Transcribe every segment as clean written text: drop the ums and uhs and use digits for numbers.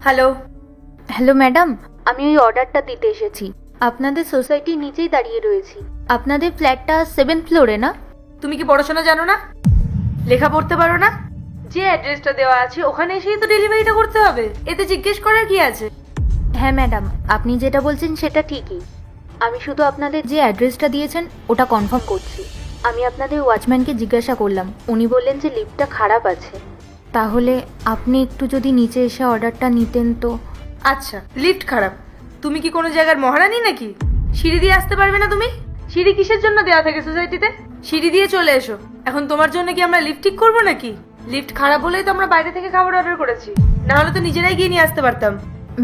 Hello. Hello madam, আমি ওই অর্ডারটা দিতে এসেছি। আপনাদের সোসাইটির নিচেই দাঁড়িয়ে রয়েছি। আপনাদের ফ্ল্যাটটা 7th ফ্লোরে না? তুমি কি পড়াশোনা জানো না? লেখা পড়তে পারো না? যে অ্যাড্রেসটা দেওয়া আছে ওখানে এসেই তো ডেলিভারিটা করতে হবে, এতে জিজ্ঞেস করার কি আছে? হ্যাঁ ম্যাডাম, আপনি যেটা বলছেন সেটা ঠিকই। আমি শুধু আপনাদের যে অ্যাড্রেসটা দিয়েছেন ওটা কনফার্ম করছি। আমি আপনাদের ওয়াচম্যানকে জিজ্ঞাসা করলাম, উনি বললেন যে লিফটটা খারাপ আছে। তাহলে আপনি একটু যদি নিচে এসে অর্ডারটা নিতেন তো। আচ্ছা, লিফট খারাপ? তুমি কি কোনো জায়গার মহারানী নাকি? সিঁড়ি দিয়ে আসতে পারবে না তুমি? সিঁড়ি কিসের জন্য দেওয়া থাকে সোসাইটিতে? সিঁড়ি দিয়ে চলে এসো। এখন তোমার জন্য কি আমরা লিফট ঠিক করবো নাকি? লিফট খারাপ বলেই তো আমরা বাইরে থেকে খাবার অর্ডার করেছি, না হলে তো নিজেরাই গিয়ে নিয়ে আসতে পারতাম।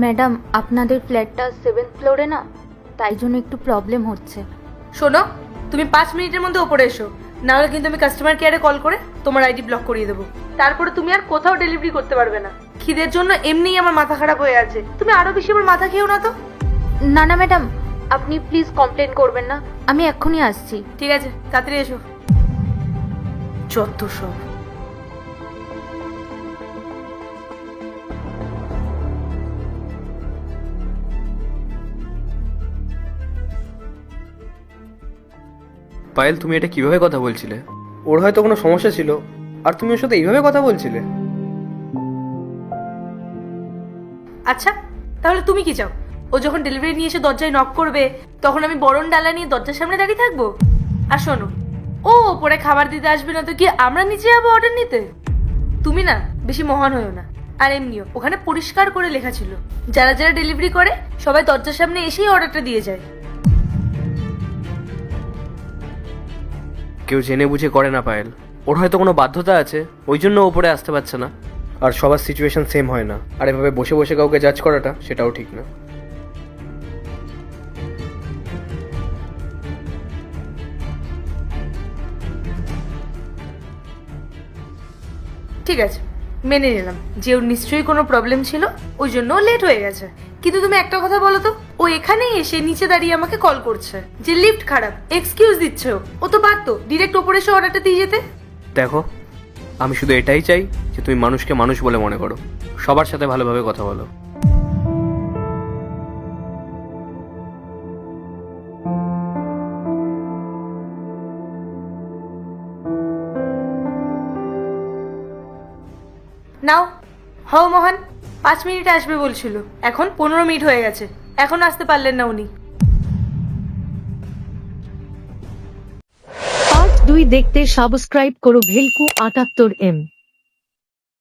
ম্যাডাম, আপনাদের ফ্ল্যাটটা 7th ফ্লোরে না, তাই জন্য একটু প্রবলেম হচ্ছে। শোনো, তুমি 5 মিনিটের মধ্যে ওপরে এসো, না হলে কিন্তু আমি কাস্টমার কেয়ারে কল করে তোমার আইডি ব্লক করিয়ে দেবো। তারপরে তুমি আর কোথাও ডেলিভারি করতে পারবে না। খিদের জন্য এমনিই আমার মাথা খারাপ হয়ে আছে, তুমি আরো বেশি আমার মাথা খেও না তো। না না ম্যাডাম, আপনি প্লিজ কমপ্লেন করবেন না, আমি এক্ষুনি আসছি। ঠিক আছে, তাড়াতাড়ি এসো। যত সব। পায়েল, তুমি এটা কিভাবে কথা বলছিলে? ওর হয়তো কোনো সমস্যা ছিল আর তুমি ওর সাথে এইভাবে কথা বলছিলে? আচ্ছা, তাহলে তুমি কি চাও? ও যখন ডেলিভারি নিয়ে এসে দরজায় নক করবে তখন আমি বরণ ডালা নিয়ে দরজার সামনে দাঁড়িয়ে থাকবো? আর শোনো, ও ওপরে খাবার দিতে আসবে না তো কি আমরা নিচে যাবো অর্ডার নিতে? তুমি না বেশি মহান হয়েও না। আর এমনিও ওখানে পরিষ্কার করে লেখা ছিল, যারা যারা ডেলিভারি করে সবাই দরজার সামনে এসেই অর্ডারটা দিয়ে যায়। কেউ জেনে বুঝে করে না পায়েল। ওর হয়তো কোনো বাধ্যতা আছে, ওই জন্য ওপরে আসতে পারছে না। আর সবার সিচুয়েশন সেম হয় না, আর এভাবে বসে বসে কাউকে জাজ করাটা সেটাও ঠিক না। ঠিক আছে, মেনে নিলাম যে ওর নিশ্চয়ই কোনো প্রবলেম ছিল, ওই জন্য লেট হয়ে গেছে। কিন্তু তুমি একটা কথা বলো তো, ও এখানেই এসে নিচে দাঁড়িয়ে আমাকে কল করছে যে লিফট খারাপ, এক্সকিউজ দিচ্ছে। ও তো পারতো ডিরেক্ট ওপরে এসে অর্ডারটা দিয়ে যেতে। দেখো, আমি শুধু এটাই চাই যে তুমি মানুষকে মানুষ বলে মনে করো, সবার সাথে ভালোভাবে কথা বলো। নাও, হও মহান। 5 মিনিটে আসবে বলছিল, এখন 15 মিনিট হয়ে গেছে, এখন আসতে পারলেন না উনি। পার্ট 2 দেখতে সাবস্ক্রাইব করো ভেলকু 78M।